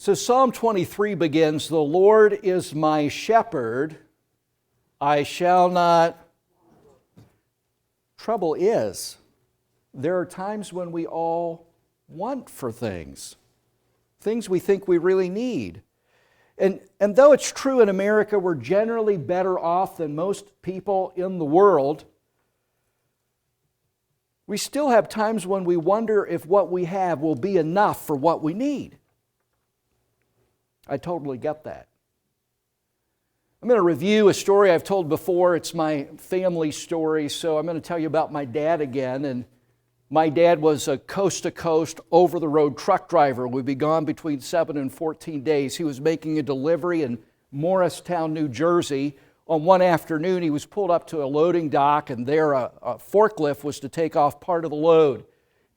So Psalm 23 begins, "The Lord is my shepherd, I shall not." Trouble is, there are times when we all want for things we think we really need. And though it's true in America we're generally better off than most people in the world, we still have times when we wonder if what we have will be enough for what we need. I totally get that. I'm going to review a story I've told before. It's my family story, so I'm going to tell you about my dad again. And my dad was a coast-to-coast, over-the-road truck driver. We'd be gone between 7 and 14 days. He was making a delivery in Morristown, New Jersey. On one afternoon, he was pulled up to a loading dock, and there a forklift was to take off part of the load.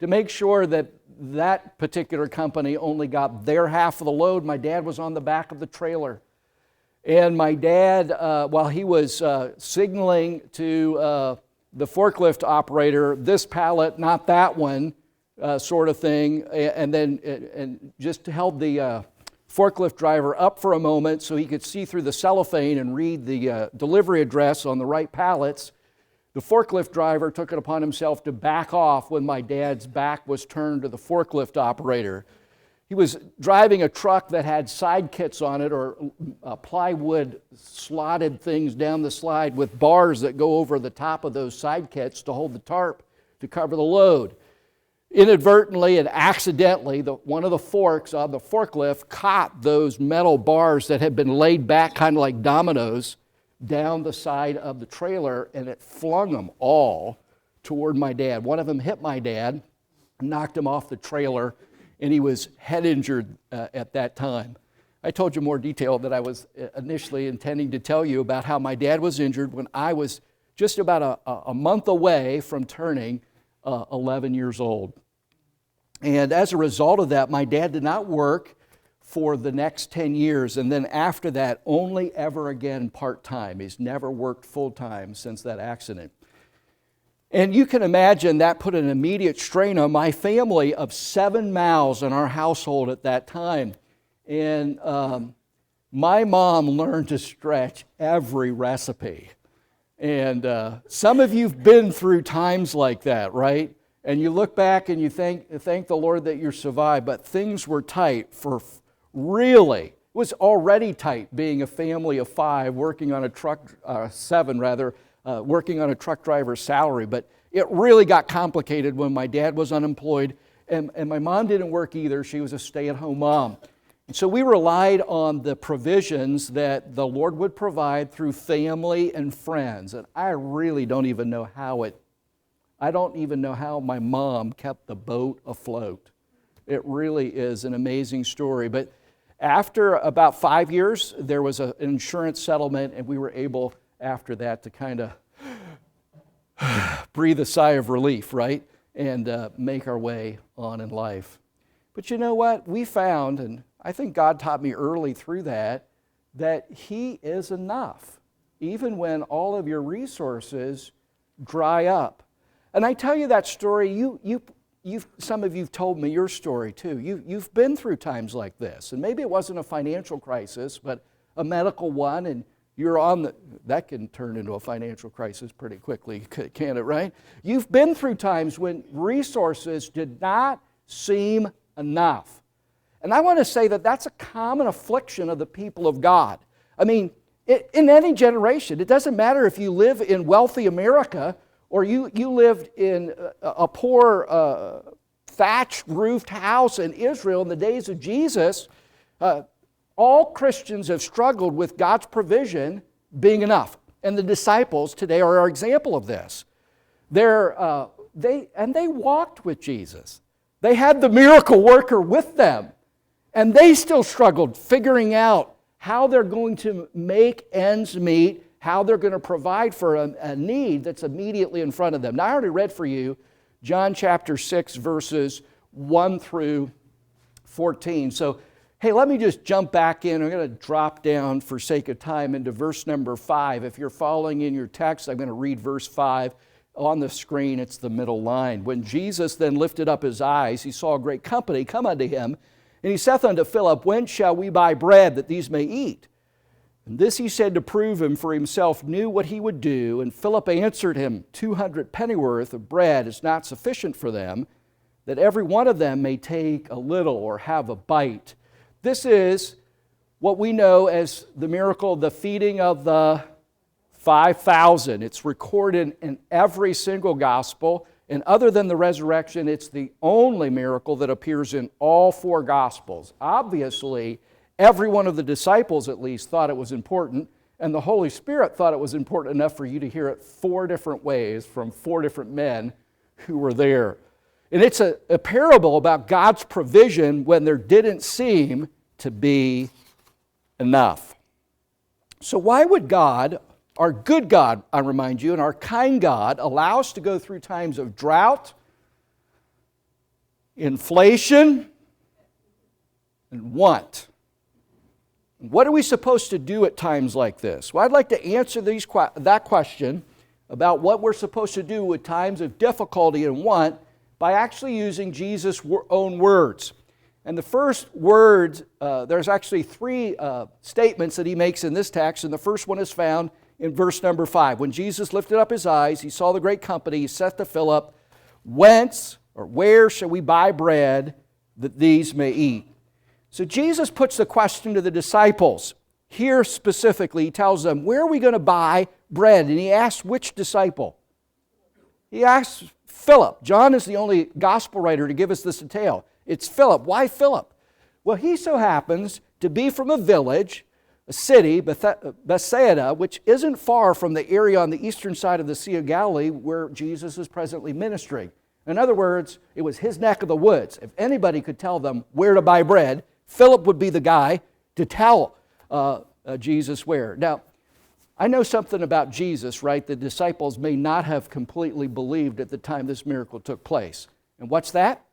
To make sure that that particular company only got their half of the load, my dad was on the back of the trailer. And my dad, while he was signaling to the forklift operator, this pallet, not that one, sort of thing, and just held the forklift driver up for a moment so he could see through the cellophane and read the delivery address on the right pallets. The forklift driver took it upon himself to back off when my dad's back was turned to the forklift operator. He was driving a truck that had side kits on it, or plywood slotted things down the slide with bars that go over the top of those side kits to hold the tarp to cover the load. Inadvertently and accidentally, one of the forks on the forklift caught those metal bars that had been laid back kind of like dominoes down the side of the trailer, and it flung them all toward my dad. One of them hit my dad, knocked him off the trailer, and he was head injured at that time. I told you more detail that I was initially intending to tell you about how my dad was injured when I was just about a month away from turning 11 years old. And as a result of that, my dad did not work for the next 10 years, and then after that, only ever again part-time. He's never worked full-time since that accident. And you can imagine that put an immediate strain on my family of 7 mouths in our household at that time. And my mom learned to stretch every recipe. And some of you've been through times like that, right? And you look back and you thank the Lord that you survived, but things were tight for really, it was already tight being a family of 5 working on a truck, 7 rather, working on a truck driver's salary. But it really got complicated when my dad was unemployed, and my mom didn't work either. She was a stay-at-home mom. And so we relied on the provisions that the Lord would provide through family and friends. And I really don't even know how my mom kept the boat afloat. It really is an amazing story. But after about 5 years, there was an insurance settlement, and we were able, after that, to kind of breathe a sigh of relief, right? And make our way on in life. But you know what? We found, and I think God taught me early through that He is enough, even when all of your resources dry up. And I tell you that story, some of you've told me your story too. You've been through times like this, and maybe it wasn't a financial crisis, but a medical one, and that can turn into a financial crisis pretty quickly, can't it, right? You've been through times when resources did not seem enough. And I want to say that that's a common affliction of the people of God. I mean, in any generation, it doesn't matter if you live in wealthy America or you lived in a poor thatched-roofed house in Israel in the days of Jesus. All Christians have struggled with God's provision being enough. And the disciples today are our example of this. They walked with Jesus. They had the miracle worker with them. And they still struggled figuring out how they're going to make ends meet, how they're going to provide for a need that's immediately in front of them. Now, I already read for you John chapter 6, verses 1 through 14. So, hey, let me just jump back in. I'm going to drop down for sake of time into verse number 5. If you're following in your text, I'm going to read verse 5. On the screen, it's the middle line. When Jesus then lifted up his eyes, he saw a great company come unto him, And he saith unto Philip, Whence shall we buy bread that these may eat? And this he said to prove him, for himself knew what he would do. And Philip answered him, 200 pennyworth of bread is not sufficient for them, that every one of them may take a little or have a bite. This is what we know as the miracle of the feeding of the 5,000. It's recorded in every single gospel. And other than the resurrection, it's the only miracle that appears in all 4 gospels. Obviously, every one of the disciples at least thought it was important, and the Holy Spirit thought it was important enough for you to hear it 4 different ways from 4 different men who were there. And it's a parable about God's provision when there didn't seem to be enough. So why would God, our good God, I remind you, and our kind God, allow us to go through times of drought, inflation, and want? What are we supposed to do at times like this? Well, I'd like to answer that question about what we're supposed to do with times of difficulty and want by actually using Jesus' own words. And the first word, there's actually 3 statements that he makes in this text, and the first one is found in verse number 5. When Jesus lifted up his eyes, he saw the great company. He saith to Philip, Whence or where shall we buy bread that these may eat? So Jesus puts the question to the disciples. Here specifically, he tells them, where are we going to buy bread? And he asks which disciple? He asks Philip. John is the only gospel writer to give us this detail. It's Philip. Why Philip? Well, he so happens to be from a village, a city, Bethsaida, which isn't far from the area on the eastern side of the Sea of Galilee where Jesus is presently ministering. In other words, it was his neck of the woods. If anybody could tell them where to buy bread, Philip would be the guy to tell Jesus where. Now, I know something about Jesus, right? The disciples may not have completely believed at the time this miracle took place. And what's that?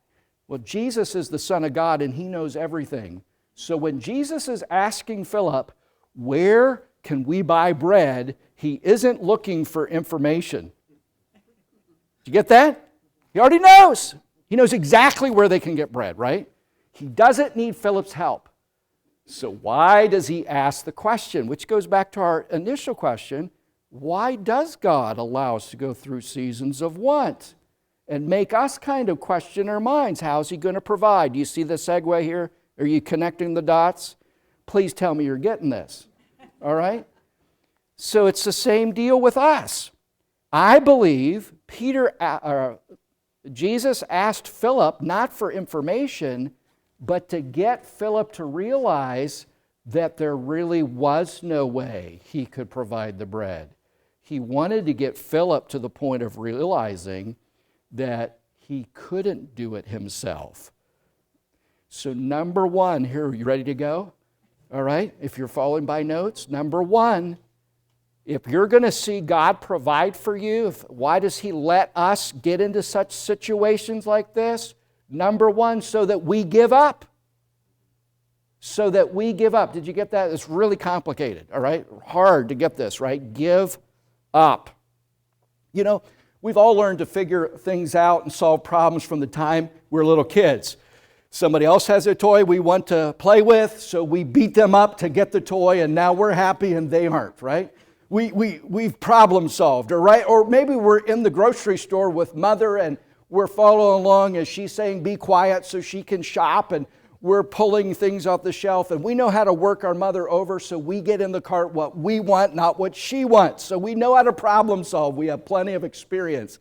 Well, Jesus is the Son of God and he knows everything. So when Jesus is asking Philip, where can we buy bread? He isn't looking for information. Did you get that? He already knows. He knows exactly where they can get bread, right? He doesn't need Philip's help. So why does he ask the question? Which goes back to our initial question. Why does God allow us to go through seasons of want? And make us kind of question our minds. How's he going to provide? Do you see the segue here? Are you connecting the dots? Please tell me you're getting this. All right? So it's the same deal with us. I believe Jesus asked Philip not for information, but to get Philip to realize that there really was no way he could provide the bread. He wanted to get Philip to the point of realizing that he couldn't do it himself. So number 1, here, are you ready to go? All right, if you're following by notes, number 1, if you're going to see God provide for you, why does he let us get into such situations like this? Number 1, so that we give up. So that we give up. Did you get that? It's really complicated, all right? Hard to get this, right? Give up. You know, we've all learned to figure things out and solve problems from the time we're little kids. Somebody else has a toy we want to play with, so we beat them up to get the toy, and now we're happy and they aren't, right? We've problem solved, all right? Or maybe we're in the grocery store with Mother and we're following along as she's saying, be quiet so she can shop, and we're pulling things off the shelf, and we know how to work our mother over, so we get in the cart what we want, not what she wants. So we know how to problem solve. We have plenty of experience.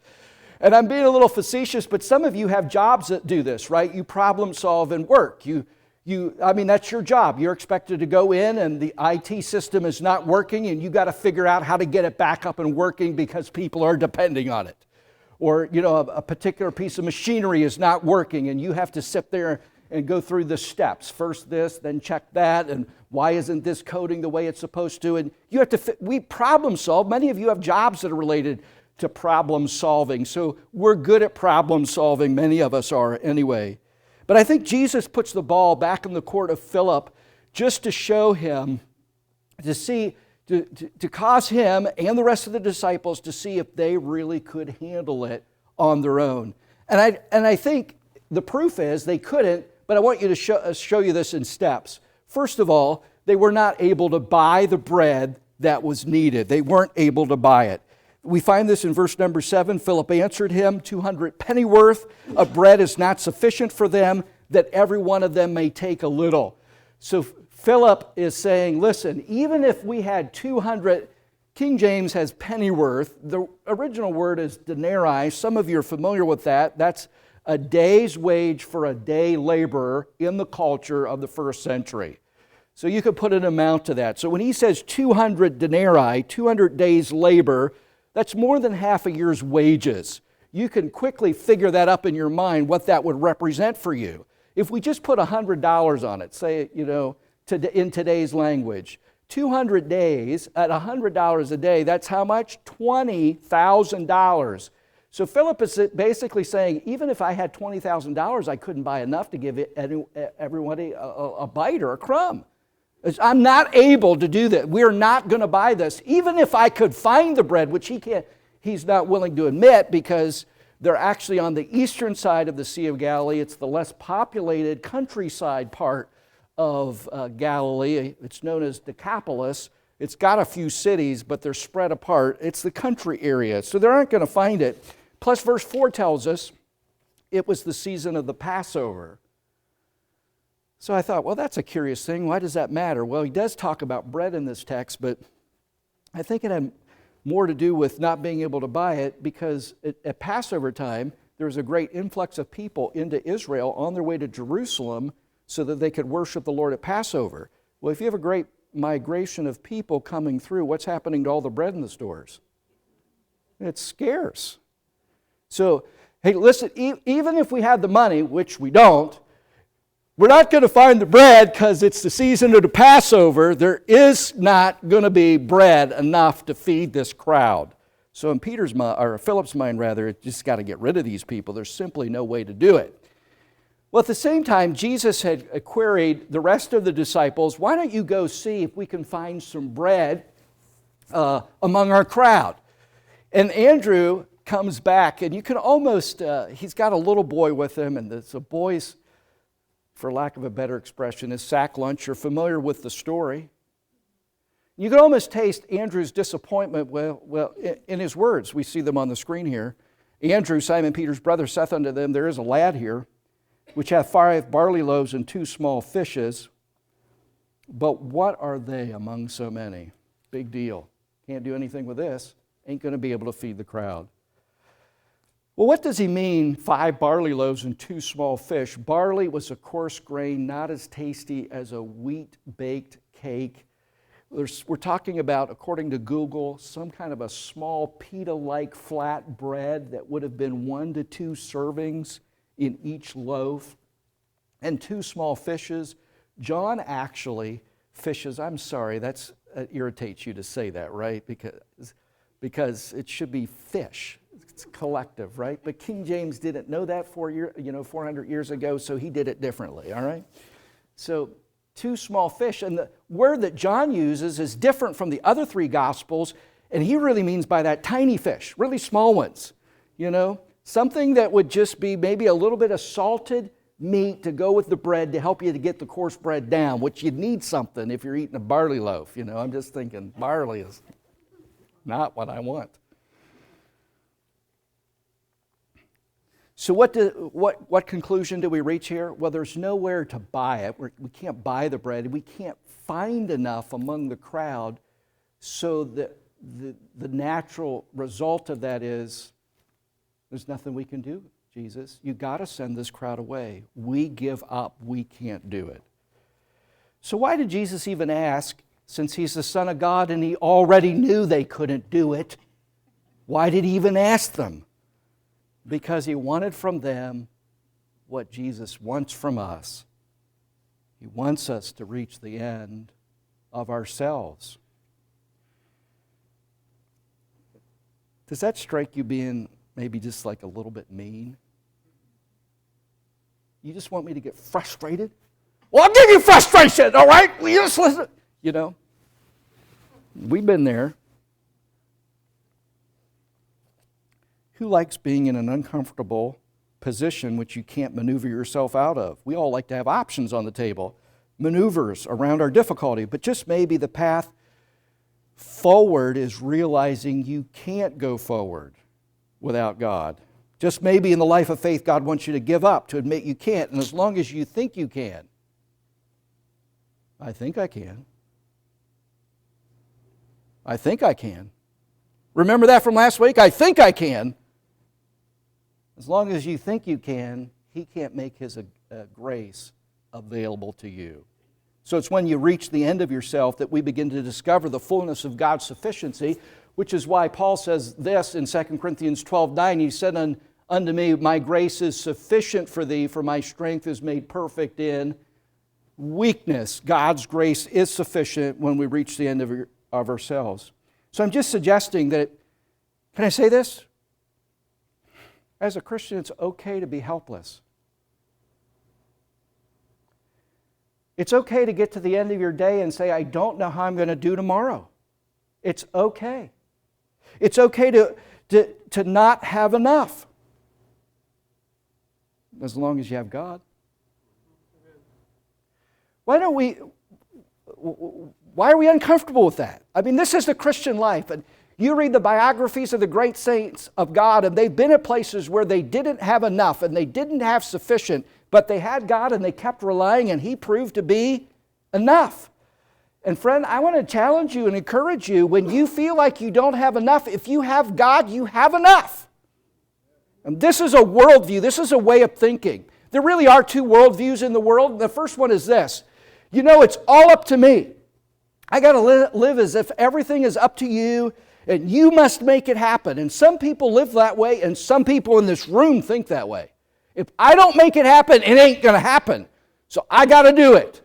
And I'm being a little facetious, but some of you have jobs that do this, right? You problem solve and work. That's your job. You're expected to go in and the IT system is not working, and you got to figure out how to get it back up and working because people are depending on it. Or, a particular piece of machinery is not working and you have to sit there and go through the steps. First this, then check that, and why isn't this coding the way it's supposed to? And you have to, we problem solve. Many of you have jobs that are related to problem solving. So we're good at problem solving. Many of us are anyway. But I think Jesus puts the ball back in the court of Philip just to show him, to cause him and the rest of the disciples to see if they really could handle it on their own. And I think the proof is they couldn't but I want you to show you this in steps. First of all, they were not able to buy the bread that was needed. They weren't able to buy it. We find this in verse number 7. Philip answered him, 200 pennyworth of bread is not sufficient for them, that every one of them may take a little. So Philip is saying, listen, even if we had 200, King James has pennyworth. The original word is denarii. Some of you are familiar with that. That's a day's wage for a day laborer in the culture of the first century. So you could put an amount to that. So when he says 200 denarii, 200 days labor, that's more than half a year's wages. You can quickly figure that up in your mind, what that would represent for you. If we just put $100 on it, say, in today's language, 200 days at $100 a day, that's how much? $20,000. So Philip is basically saying, even if I had $20,000, I couldn't buy enough to give everybody a bite or a crumb. I'm not able to do that. We're not going to buy this. Even if I could find the bread, which he's not willing to admit, because they're actually on the eastern side of the Sea of Galilee. It's the less populated countryside part of Galilee. It's known as Decapolis. It's got a few cities, but they're spread apart. It's the country area, so they aren't going to find it. Plus, verse 4 tells us it was the season of the Passover. So I thought, well, that's a curious thing. Why does that matter? Well, he does talk about bread in this text, but I think it had more to do with not being able to buy it, because at Passover time, there was a great influx of people into Israel on their way to Jerusalem so that they could worship the Lord at Passover. Well, if you have a great migration of people coming through, what's happening to all the bread in the stores? It's scarce. So, hey, listen, even if we had the money, which we don't, we're not going to find the bread because it's the season of the Passover. There is not going to be bread enough to feed this crowd. So in Philip's mind, it just got to get rid of these people. There's simply no way to do it. Well, at the same time, Jesus had queried the rest of the disciples, why don't you go see if we can find some bread among our crowd? And Andrew comes back, and you can almost, he's got a little boy with him, and the boy's, for lack of a better expression, is sack lunch. You're familiar with the story. You can almost taste Andrew's disappointment in his words. We see them on the screen here. Andrew, Simon Peter's brother, saith unto them, there is a lad here, which hath 5 barley loaves and 2 small fishes. But what are they among so many? Big deal. Can't do anything with this. Ain't going to be able to feed the crowd. Well, what does he mean, 5 barley loaves and 2 small fish? Barley was a coarse grain, not as tasty as a wheat-baked cake. We're talking about, according to Google, some kind of a small pita-like flat bread that would have been 1 to 2 servings in each loaf. And 2 small fishes. John actually fishes, I'm sorry, that irritates you to say that, right? Because it should be fish. It's collective, right? But King James didn't know that 400 years ago, so he did it differently, all right? So 2 small fish, and the word that John uses is different from the other 3 Gospels, and he really means by that tiny fish, really small ones, something that would just be maybe a little bit of salted meat to go with the bread to help you to get the coarse bread down, which you'd need something if you're eating a barley loaf. I'm just thinking barley is not what I want. So what conclusion do we reach here? Well, there's nowhere to buy it. We can't buy the bread. We can't find enough among the crowd, so that the natural result of that is there's nothing we can do, Jesus. You got to send this crowd away. We give up. We can't do it. So why did Jesus even ask, since he's the Son of God and he already knew they couldn't do it? Why did he even ask them? Because he wanted from them what Jesus wants from us. He wants us to reach the end of ourselves. Does that strike you being maybe just like a little bit mean? You just want me to get frustrated? Well, I'll give you frustration, all right? Will you just listen? We've been there. Who likes being in an uncomfortable position which you can't maneuver yourself out of. We all like to have options on the table, maneuvers around our difficulty, but just maybe the path forward is realizing you can't go forward without God. Just maybe in the life of faith, God wants you to give up, to admit you can't, and as long as you think you can, I think I can. I think I can. Remember that from last week? I think I can. As long as you think you can, He can't make His grace available to you. So it's when you reach the end of yourself that we begin to discover the fullness of God's sufficiency, which is why Paul says this in 2 Corinthians 12:9. He said unto me, my grace is sufficient for thee, for my strength is made perfect in weakness. God's grace is sufficient when we reach the end of ourselves. So I'm just suggesting that, can I say this? As a Christian, it's okay to be helpless. It's okay to get to the end of your day and say, I don't know how I'm going to do tomorrow. It's okay. It's okay to not have enough. As long as you have God. Why are we uncomfortable with that? I mean, this is the Christian life. And you read the biographies of the great saints of God, and they've been at places where they didn't have enough and they didn't have sufficient, but they had God and they kept relying, and He proved to be enough. And friend, I want to challenge you and encourage you, when you feel like you don't have enough, if you have God, you have enough. And this is a worldview. This is a way of thinking. There really are two worldviews in the world. The first one is this. You know, it's all up to me. I got to live as if everything is up to you, and you must make it happen. And some people live that way, and some people in this room think that way. If I don't make it happen, it ain't going to happen. So I got to do it.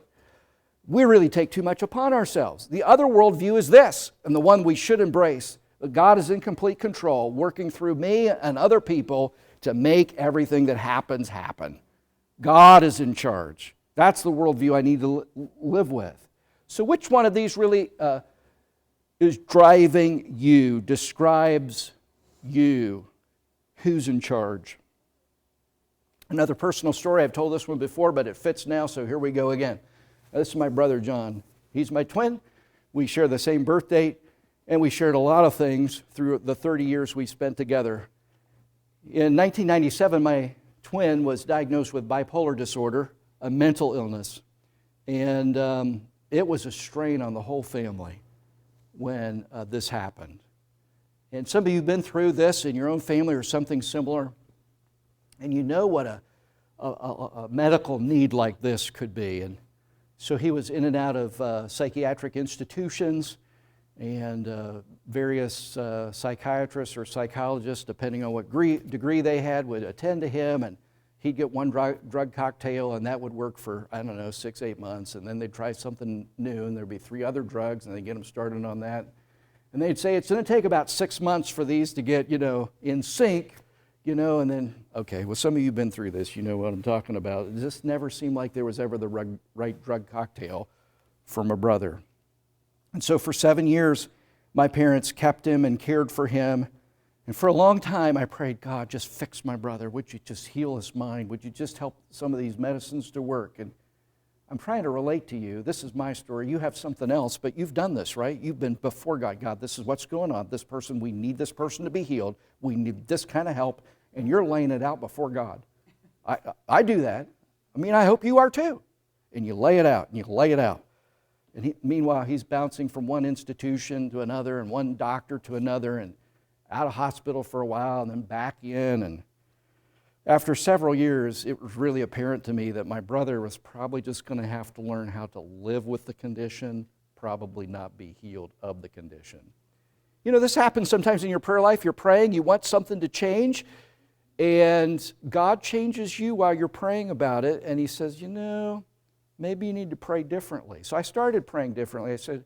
We really take too much upon ourselves. The other worldview is this, and the one we should embrace. God is in complete control, working through me and other people to make everything that happens happen. God is in charge. That's the worldview I need to live with. So which one of these really is driving you, describes you? Who's in charge? Another personal story. I've told this one before, but it fits now, so here we go again. This is my brother John. He's my twin. We share the same birth date, and we shared a lot of things through the 30 years we spent together. In 1997, my twin was diagnosed with bipolar disorder, a mental illness, and it was a strain on the whole family when this happened. And some of you have been through this in your own family or something similar, and you know what a medical need like this could be. And so he was in and out of psychiatric institutions, and various psychiatrists or psychologists, depending on what degree they had, would attend to him, and he'd get one drug cocktail, and that would work for, 6-8 months, and then they'd try something new, and there'd be 3 other drugs, and they'd get him started on that. And they'd say, it's going to take about 6 months for these to get, in sync, and then, okay, well, some of you have been through this, you know what I'm talking about. It just never seemed like there was ever the right drug cocktail for my brother. And so for 7 years, my parents kept him and cared for him. And for a long time, I prayed, God, just fix my brother. Would you just heal his mind? Would you just help some of these medicines to work? And I'm trying to relate to you. This is my story. You have something else, but you've done this, right? You've been before God. God, this is what's going on. This person, we need this person to be healed. We need this kind of help. And you're laying it out before God. I do that. I hope you are too. And you lay it out, and you lay it out. And meanwhile, he's bouncing from one institution to another, and one doctor to another, and out of hospital for a while, and then back in. And after several years, it was really apparent to me that my brother was probably just going to have to learn how to live with the condition, probably not be healed of the condition. This happens sometimes in your prayer life. You're praying, you want something to change, and God changes you while you're praying about it, and He says, maybe you need to pray differently. So I started praying differently. I said,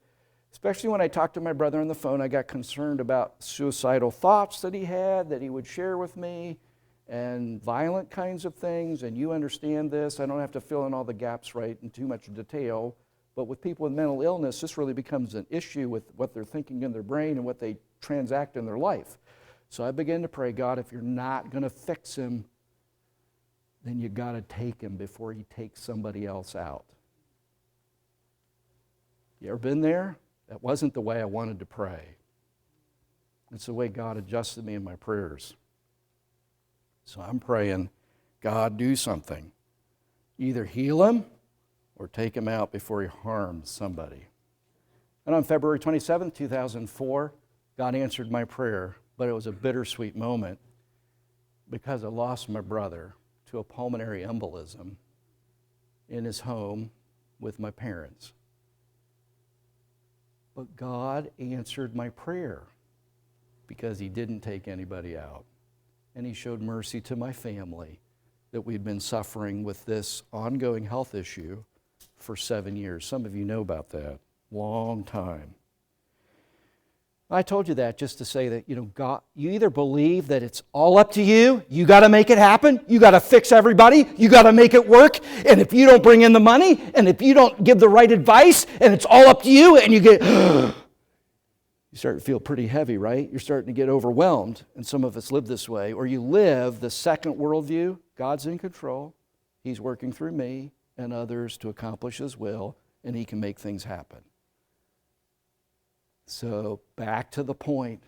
especially when I talked to my brother on the phone, I got concerned about suicidal thoughts that he had, that he would share with me, and violent kinds of things. And you understand this. I don't have to fill in all the gaps right in too much detail. But with people with mental illness, this really becomes an issue with what they're thinking in their brain and what they transact in their life. So I began to pray, God, if you're not going to fix him, then you got to take him before he takes somebody else out. You ever been there? That wasn't the way I wanted to pray. It's the way God adjusted me in my prayers. So I'm praying, God, do something. Either heal him or take him out before he harms somebody. And on February 27, 2004, God answered my prayer, but it was a bittersweet moment because I lost my brother to a pulmonary embolism in his home with my parents. But God answered my prayer because he didn't take anybody out. And he showed mercy to my family that we'd been suffering with this ongoing health issue for 7 years. Some of you know about that. Long time. I told you that just to say that, God, you either believe that it's all up to you, you got to make it happen, you got to fix everybody, you got to make it work, and if you don't bring in the money, and if you don't give the right advice, and it's all up to you, and you get, you start to feel pretty heavy, right? You're starting to get overwhelmed, and some of us live this way. Or you live the second worldview, God's in control, he's working through me and others to accomplish his will, and he can make things happen. So back to the point,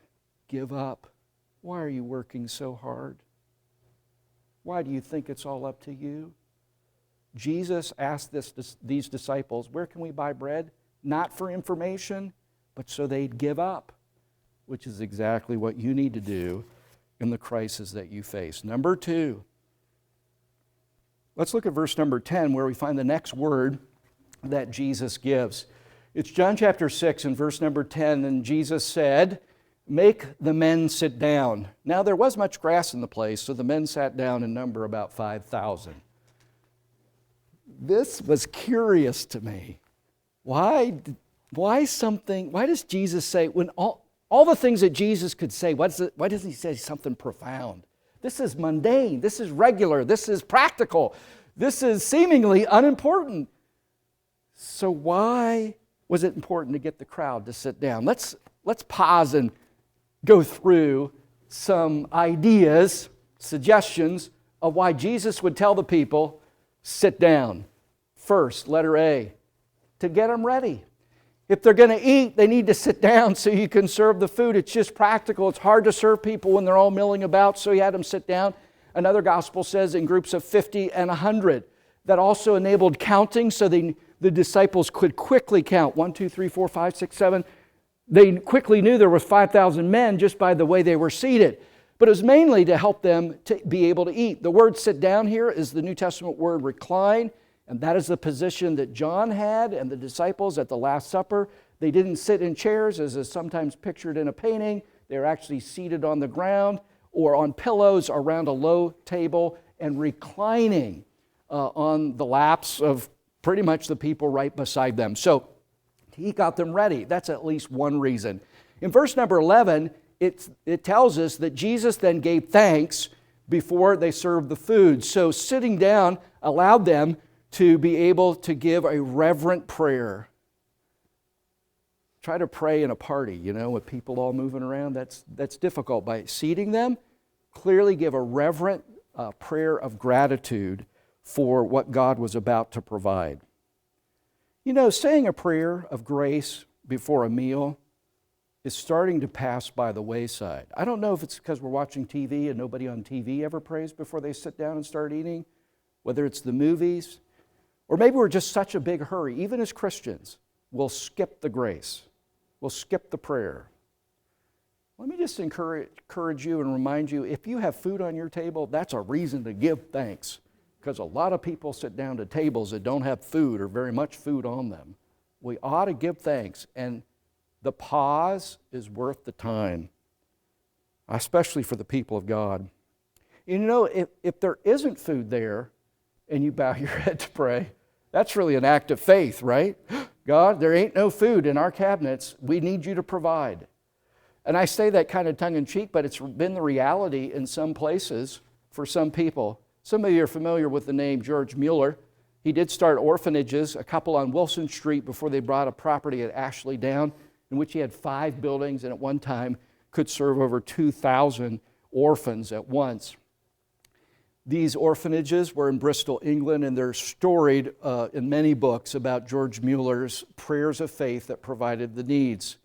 give up. Why are you working so hard? Why do you think it's all up to you? Jesus asked these disciples, where can we buy bread? Not for information, but so they'd give up, which is exactly what you need to do in the crisis that you face. Number 2, let's look at verse number 10 where we find the next word that Jesus gives. It's John chapter 6 and verse number 10, and Jesus said, make the men sit down. Now there was much grass in the place, so the men sat down in number about 5,000. This was curious to me. Why does Jesus say, when all the things that Jesus could say, why doesn't he say something profound? This is mundane, this is regular, this is practical, this is seemingly unimportant. So why was it important to get the crowd to sit down? Let's pause and go through some ideas, suggestions of why Jesus would tell the people, sit down. First, letter A, to get them ready. If they're going to eat, they need to sit down so you can serve the food. It's just practical. It's hard to serve people when they're all milling about, so he had them sit down. Another gospel says in groups of 50 and 100. That also enabled counting, so the disciples could quickly count. 1, 2, 3, 4, 5, 6, 7. They quickly knew there was 5,000 men just by the way they were seated. But it was mainly to help them to be able to eat. The word sit down here is the New Testament word recline, and that is the position that John had and the disciples at the Last Supper. They didn't sit in chairs as is sometimes pictured in a painting. They were actually seated on the ground or on pillows around a low table and reclining on the laps of pretty much the people right beside them. So he got them ready. That's at least one reason. In verse number 11, it tells us that Jesus then gave thanks before they served the food. So sitting down allowed them to be able to give a reverent prayer. Try to pray in a party, with people all moving around. That's difficult. By seating them, clearly give a reverent prayer of gratitude for what God was about to provide. Saying a prayer of grace before a meal is starting to pass by the wayside. I don't know if it's because we're watching TV and nobody on TV ever prays before they sit down and start eating, whether it's the movies, or maybe we're just such a big hurry. Even as Christians, we'll skip the grace. We'll skip the prayer. Let me just encourage you and remind you, if you have food on your table, that's a reason to give thanks. Because a lot of people sit down to tables that don't have food or very much food on them. We ought to give thanks, and the pause is worth the time, especially for the people of God. If there isn't food there and you bow your head to pray, that's really an act of faith, right? God, there ain't no food in our cabinets. We need you to provide. And I say that kind of tongue-in-cheek, but it's been the reality in some places for some people. Some of you are familiar with the name George Mueller. He did start orphanages, a couple on Wilson Street before they bought a property at Ashley Down, in which he had 5 buildings and at one time could serve over 2,000 orphans at once. These orphanages were in Bristol, England, and they're storied in many books about George Mueller's prayers of faith that provided the needs.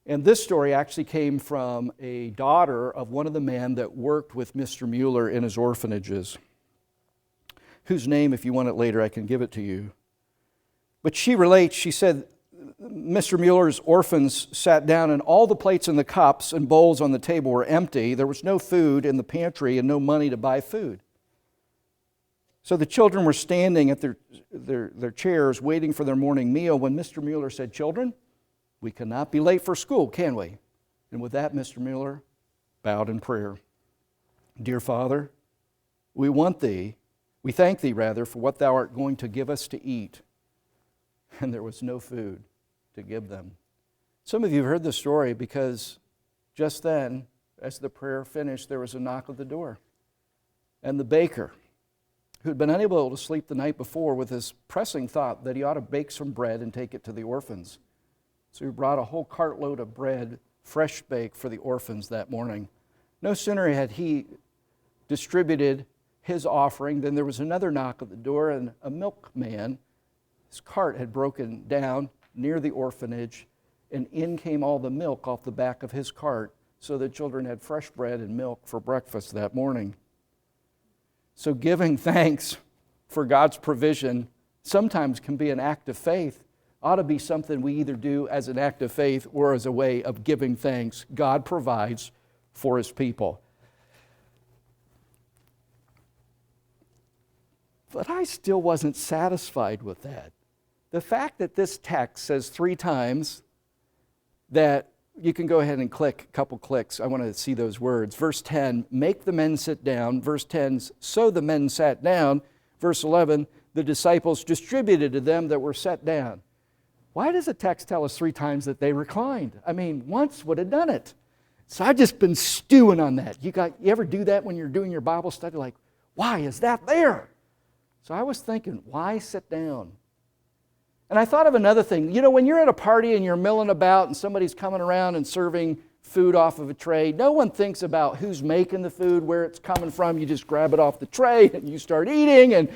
And this story actually came from a daughter of one of the men that worked with Mr. Mueller in his orphanages, whose name, if you want it later, I can give it to you. But she relates, she said, Mr. Mueller's orphans sat down and all the plates and the cups and bowls on the table were empty. There was no food in the pantry and no money to buy food. So the children were standing at their chairs waiting for their morning meal when Mr. Mueller said, "Children, we cannot be late for school, can we?" And with that, Mr. Mueller bowed in prayer. "Dear Father, we thank thee, for what thou art going to give us to eat." And there was no food to give them. Some of you have heard this story because just then, as the prayer finished, there was a knock at the door. And the baker, who had been unable to sleep the night before with this pressing thought that he ought to bake some bread and take it to the orphans. So he brought a whole cartload of bread, fresh baked, for the orphans that morning. No sooner had he distributed his offering than there was another knock at the door, and a milkman, his cart had broken down near the orphanage, and in came all the milk off the back of his cart, so the children had fresh bread and milk for breakfast that morning. So giving thanks for God's provision sometimes can be an act of faith. Ought to be something we either do as an act of faith or as a way of giving thanks. God provides for His people. But I still wasn't satisfied with that. The fact that this text says 3 times that, you can go ahead and click a couple clicks. I want to see those words. Verse 10, make the men sit down. Verse 10, so the men sat down. Verse 11, the disciples distributed to them that were set down. Why does the text tell us 3 times that they reclined? I mean, once would have done it. So I've just been stewing on that. You ever do that when you're doing your Bible study? Like, why is that there? So I was thinking, why sit down? And I thought of another thing. You know, when you're at a party and you're milling about and somebody's coming around and serving food off of a tray, no one thinks about who's making the food, where it's coming from. You just grab it off the tray and you start eating.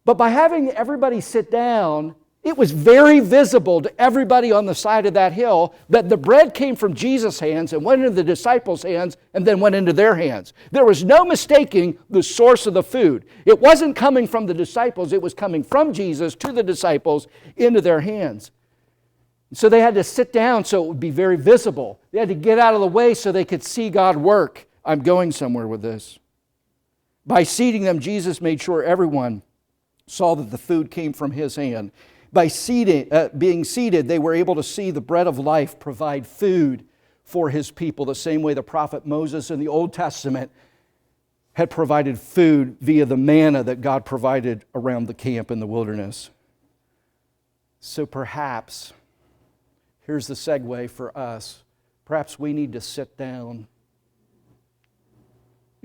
But by having everybody sit down, it was very visible to everybody on the side of that hill that the bread came from Jesus' hands and went into the disciples' hands and then went into their hands. There was no mistaking the source of the food. It wasn't coming from the disciples. It was coming from Jesus to the disciples into their hands. So they had to sit down so it would be very visible. They had to get out of the way so they could see God work. I'm going somewhere with this. By seating them, Jesus made sure everyone saw that the food came from His hand. By being seated, they were able to see the bread of life provide food for His people, the same way the prophet Moses in the Old Testament had provided food via the manna that God provided around the camp in the wilderness. So perhaps, here's the segue for us, perhaps we need to sit down,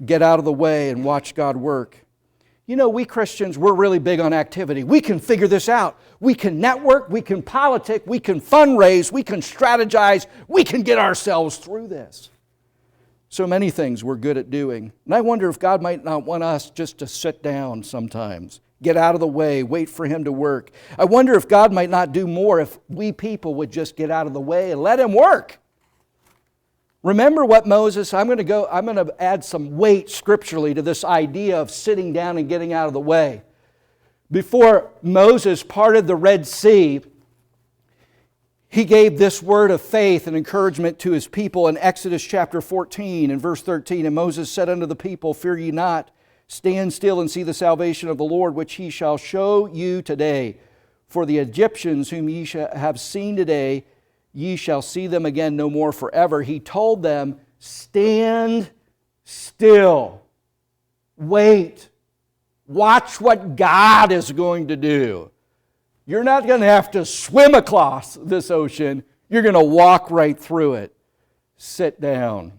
get out of the way and watch God work. You know, we Christians, we're really big on activity. We can figure this out. We can network, we can politic, we can fundraise, we can strategize, we can get ourselves through this. So many things we're good at doing. And I wonder if God might not want us just to sit down sometimes, get out of the way, wait for Him to work. I wonder if God might not do more if we people would just get out of the way and let Him work. Remember what Moses, I'm going to add some weight scripturally to this idea of sitting down and getting out of the way. Before Moses parted the Red Sea, he gave this word of faith and encouragement to his people in Exodus chapter 14 and verse 13. And Moses said unto the people, fear ye not, stand still and see the salvation of the Lord, which He shall show you today. For the Egyptians whom ye shall have seen today, ye shall see them again no more forever. He told them, stand still. Wait. Watch what God is going to do. You're not going to have to swim across this ocean. You're going to walk right through it. Sit down.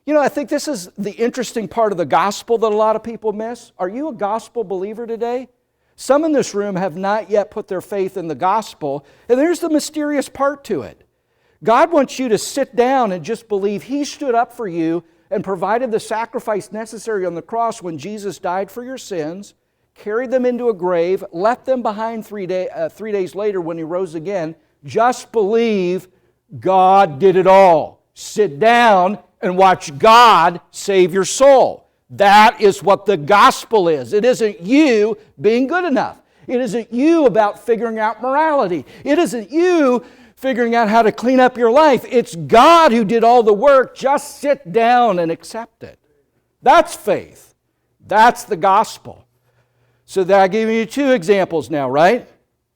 You know, I think this is the interesting part of the gospel that a lot of people miss. Are you a gospel believer today? Some in this room have not yet put their faith in the gospel, and there's the mysterious part to it. God wants you to sit down and just believe He stood up for you and provided the sacrifice necessary on the cross when Jesus died for your sins, carried them into a grave, left them behind 3 days later when He rose again, just believe God did it all. Sit down and watch God save your soul. That is what the gospel is. It isn't you being good enough. It isn't you about figuring out morality. It isn't you figuring out how to clean up your life. It's God who did all the work. Just sit down and accept it. That's faith. That's the gospel. So that I've given you 2 examples now, right?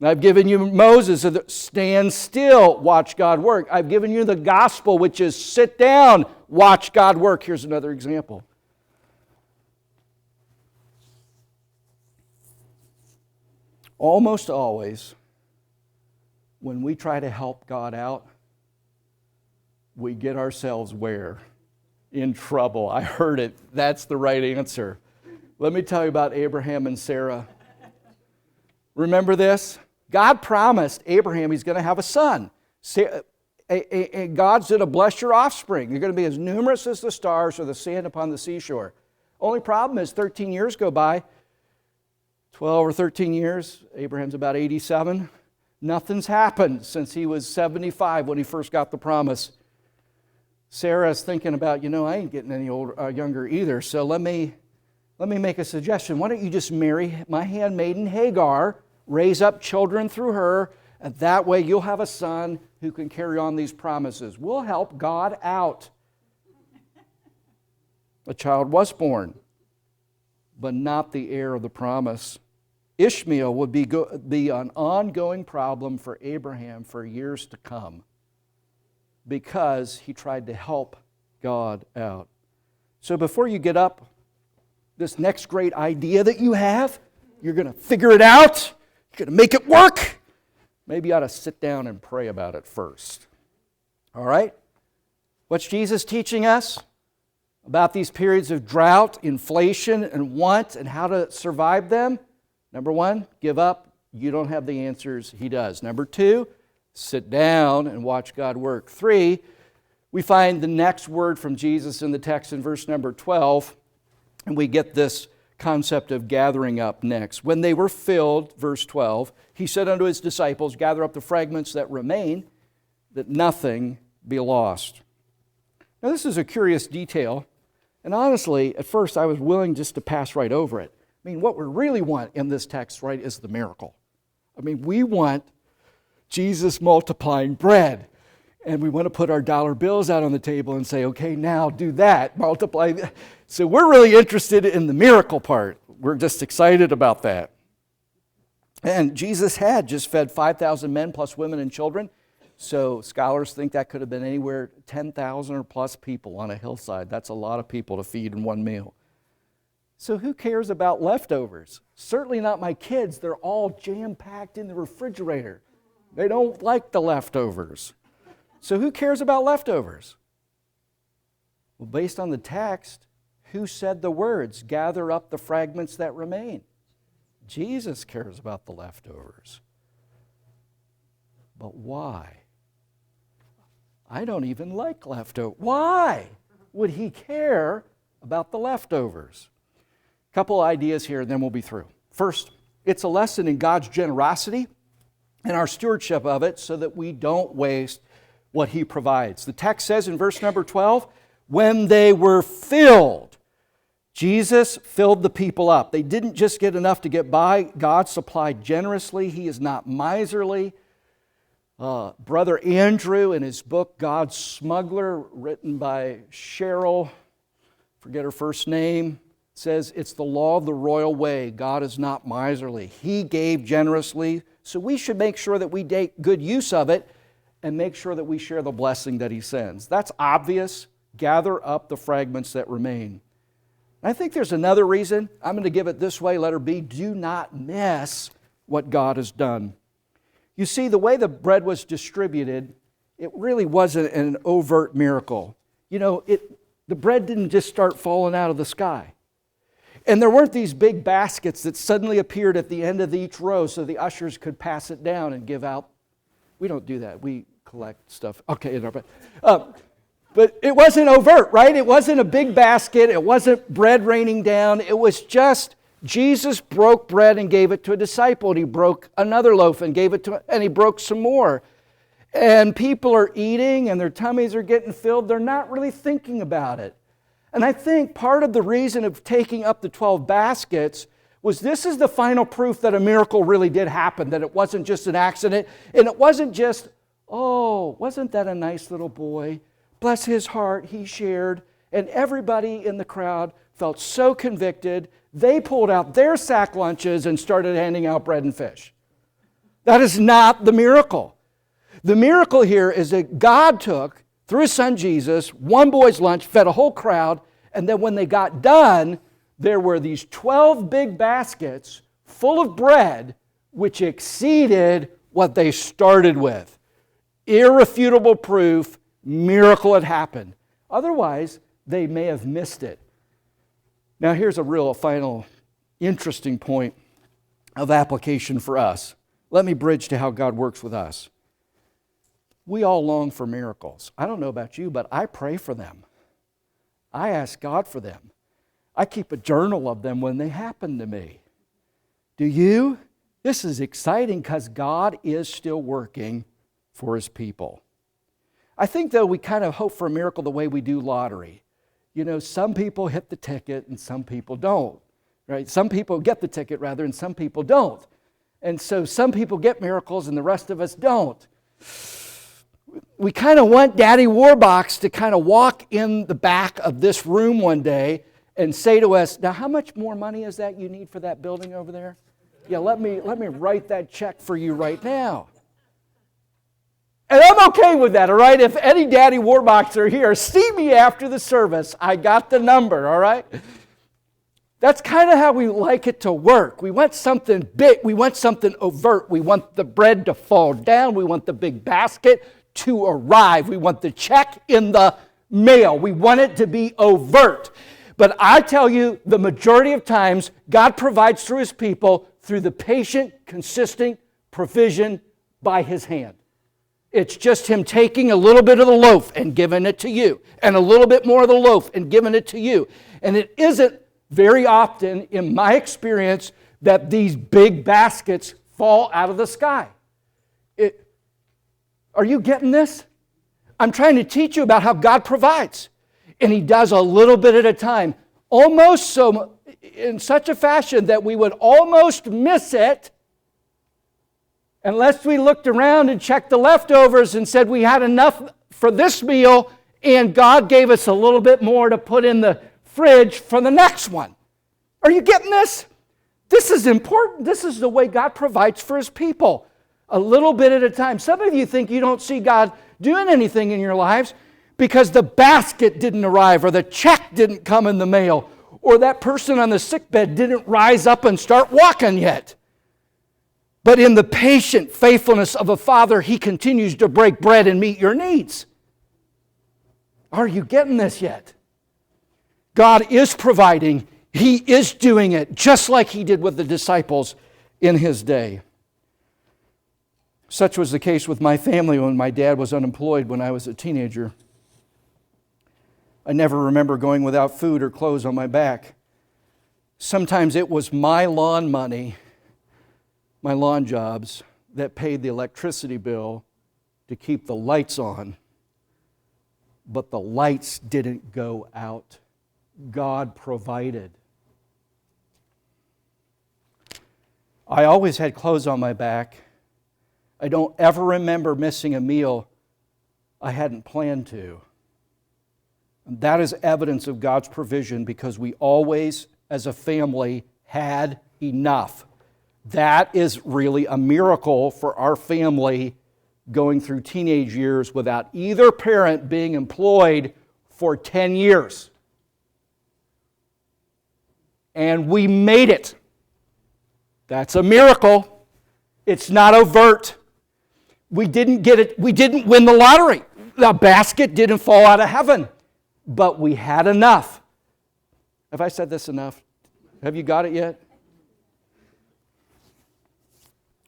I've given you Moses, stand still, watch God work. I've given you the gospel, which is sit down, watch God work. Here's another example. Almost always, when we try to help God out, we get ourselves where? In trouble. I heard it. That's the right answer. Let me tell you about Abraham and Sarah. Remember this? God promised Abraham He's going to have a son. God's going to bless your offspring. You're going to be as numerous as the stars or the sand upon the seashore. Only problem is 13 years go by. 12 or 13 years. Abraham's about 87. Nothing's happened since he was 75 when he first got the promise. Sarah's thinking about, I ain't getting any younger either, so let me make a suggestion. Why don't you just marry my handmaiden Hagar, raise up children through her, and that way you'll have a son who can carry on these promises. We'll help God out. A child was born, but not the heir of the promise. Ishmael would be an ongoing problem for Abraham for years to come because he tried to help God out. So before you get up, this next great idea that you have, you're going to figure it out, you're going to make it work, maybe you ought to sit down and pray about it first. All right? What's Jesus teaching us about these periods of drought, inflation, and want, and how to survive them? Number 1, give up. You don't have the answers. He does. Number 2, sit down and watch God work. 3, we find the next word from Jesus in the text in verse number 12, and we get this concept of gathering up next. When they were filled, verse 12, He said unto His disciples, gather up the fragments that remain, that nothing be lost. Now this is a curious detail, and honestly, at first I was willing just to pass right over it. I mean, what we really want in this text, right, is the miracle. I mean, we want Jesus multiplying bread. And we want to put our dollar bills out on the table and say, okay, now do that, multiply that. So we're really interested in the miracle part. We're just excited about that. And Jesus had just fed 5,000 men plus women and children. So scholars think that could have been anywhere 10,000 or plus people on a hillside. That's a lot of people to feed in one meal. So who cares about leftovers? Certainly not my kids. They're all jam-packed in the refrigerator. They don't like the leftovers. So who cares about leftovers? Well, based on the text, who said the words, gather up the fragments that remain? Jesus cares about the leftovers. But why? I don't even like leftovers. Why would He care about the leftovers? A couple ideas here, and then we'll be through. First, it's a lesson in God's generosity and our stewardship of it so that we don't waste what He provides. The text says in verse number 12, when they were filled, Jesus filled the people up. They didn't just get enough to get by. God supplied generously. He is not miserly. Brother Andrew, in his book, God's Smuggler, written by Cheryl, forget her first name, says it's the law of the royal way. God is not miserly. He gave generously, so we should make sure that we take good use of it and make sure that we share the blessing that He sends. That's obvious. Gather up the fragments that remain. I think there's another reason. I'm going to give it this way, letter B. Do not miss what God has done. You see, the way the bread was distributed, it really wasn't an overt miracle. The bread didn't just start falling out of the sky. And there weren't these big baskets that suddenly appeared at the end of each row so the ushers could pass it down and give out. We don't do that. We collect stuff. Okay, But it wasn't overt, right? It wasn't a big basket. It wasn't bread raining down. It was just Jesus broke bread and gave it to a disciple. And he broke another loaf and gave it to, and he broke some more. And people are eating and their tummies are getting filled. They're not really thinking about it. And I think part of the reason of taking up the 12 baskets was this is the final proof that a miracle really did happen, that it wasn't just an accident. And it wasn't just, oh, wasn't that a nice little boy? Bless his heart, he shared. And everybody in the crowd felt so convicted, they pulled out their sack lunches and started handing out bread and fish. That is not the miracle. The miracle here is that God took, through His Son Jesus, one boy's lunch, fed a whole crowd, and then when they got done, there were these 12 big baskets full of bread, which exceeded what they started with. Irrefutable proof, miracle had happened. Otherwise, they may have missed it. Now here's a real final interesting point of application for us. Let me bridge to how God works with us. We all long for miracles. I don't know about you, but I pray for them. I ask God for them. I keep a journal of them when they happen to me. Do you? This is exciting because God is still working for His people. I think, though, we kind of hope for a miracle the way we do lottery. You know, some people hit the ticket and some people don't, right? Some people get the ticket, rather, and some people don't. And so some people get miracles and the rest of us don't. We kind of want Daddy Warbox to kind of walk in the back of this room one day and say to us, now how much more money is that you need for that building over there? Yeah, let me write that check for you right now. And I'm okay with that, all right? If any Daddy Warbox are here, see me after the service. I got the number, all right? That's kind of how we like it to work. We want something big. We want something overt. We want the bread to fall down. We want the big basket to arrive. We want the check in the mail. We want it to be overt. But I tell you, the majority of times, God provides through His people through the patient, consistent provision by His hand. It's just Him taking a little bit of the loaf and giving it to you, and a little bit more of the loaf and giving it to you. And it isn't very often, in my experience, that these big baskets fall out of the sky. Are you getting this? I'm trying to teach you about how God provides. And He does a little bit at a time, almost so in such a fashion that we would almost miss it unless we looked around and checked the leftovers and said we had enough for this meal and God gave us a little bit more to put in the fridge for the next one. Are you getting this? This is important. This is the way God provides for His people. A little bit at a time. Some of you think you don't see God doing anything in your lives because the basket didn't arrive, or the check didn't come in the mail, or that person on the sickbed didn't rise up and start walking yet. But in the patient faithfulness of a Father, He continues to break bread and meet your needs. Are you getting this yet? God is providing. He is doing it, just like He did with the disciples in His day. Such was the case with my family when my dad was unemployed when I was a teenager. I never remember going without food or clothes on my back. Sometimes it was my lawn money, my lawn jobs, that paid the electricity bill to keep the lights on. But the lights didn't go out. God provided. I always had clothes on my back. I don't ever remember missing a meal I hadn't planned to. And that is evidence of God's provision because we always, as a family, had enough. That is really a miracle for our family going through teenage years without either parent being employed for 10 years. And we made it. That's a miracle. It's not overt. We didn't get it. We didn't win the lottery. The basket didn't fall out of heaven. But we had enough. Have I said this enough? Have you got it yet?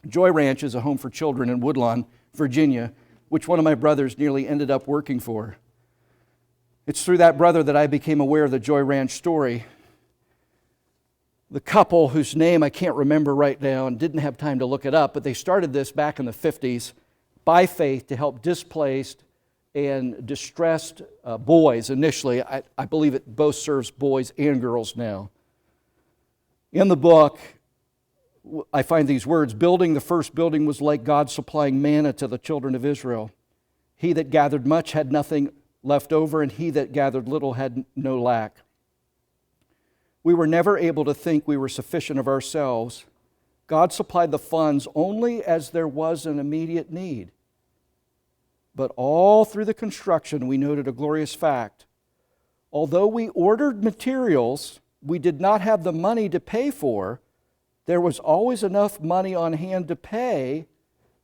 Joy Ranch is a home for children in Woodlawn, Virginia, which one of my brothers nearly ended up working for. It's through that brother that I became aware of the Joy Ranch story. The couple whose name I can't remember right now and didn't have time to look it up, but they started this back in the 50s by faith to help displaced and distressed boys initially. I believe it both serves boys and girls now. In the book, I find these words: building the first building was like God supplying manna to the children of Israel. He that gathered much had nothing left over, and he that gathered little had no lack. We were never able to think we were sufficient of ourselves. God supplied the funds only as there was an immediate need. But all through the construction, we noted a glorious fact. Although we ordered materials we did not have the money to pay for, there was always enough money on hand to pay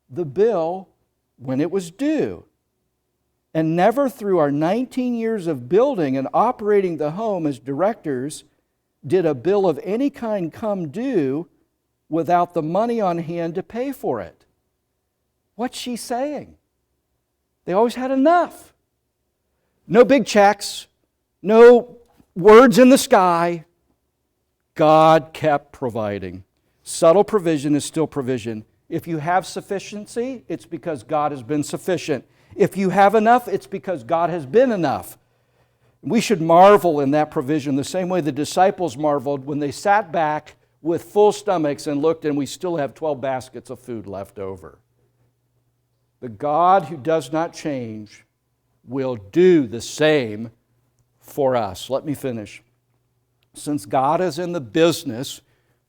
the bill when it was due. And never through our 19 years of building and operating the home as directors did a bill of any kind come due without the money on hand to pay for it. What's she saying? They always had enough. No big checks, no words in the sky. God kept providing. Subtle provision is still provision. If you have sufficiency, it's because God has been sufficient. If you have enough, it's because God has been enough. We should marvel in that provision the same way the disciples marveled when they sat back with full stomachs and looked and we still have 12 baskets of food left over. The God who does not change will do the same for us. Let me finish. Since God is in the business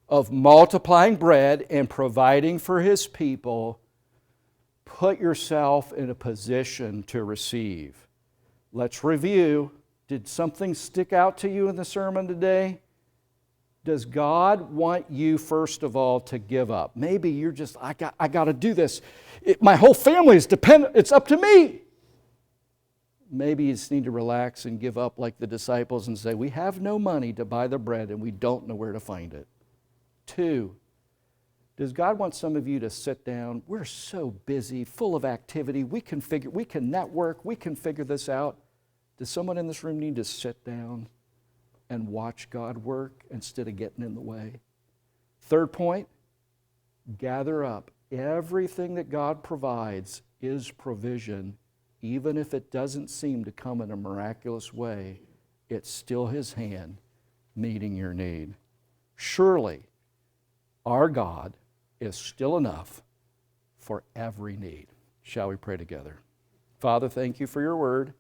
of multiplying bread and providing for His people, put yourself in a position to receive. Let's review. Did something stick out to you in the sermon today? Does God want you, first of all, to give up? Maybe you're just, I got to do this. My whole family is dependent. It's up to me. Maybe you just need to relax and give up like the disciples and say, we have no money to buy the bread and we don't know where to find it. 2, does God want some of you to sit down? We're so busy, full of activity. We can network. We can figure this out. Does someone in this room need to sit down and watch God work instead of getting in the way? 3rd point, gather up. Everything that God provides is provision. Even if it doesn't seem to come in a miraculous way, it's still His hand meeting your need. Surely, our God is still enough for every need. Shall we pray together? Father, thank you for your word.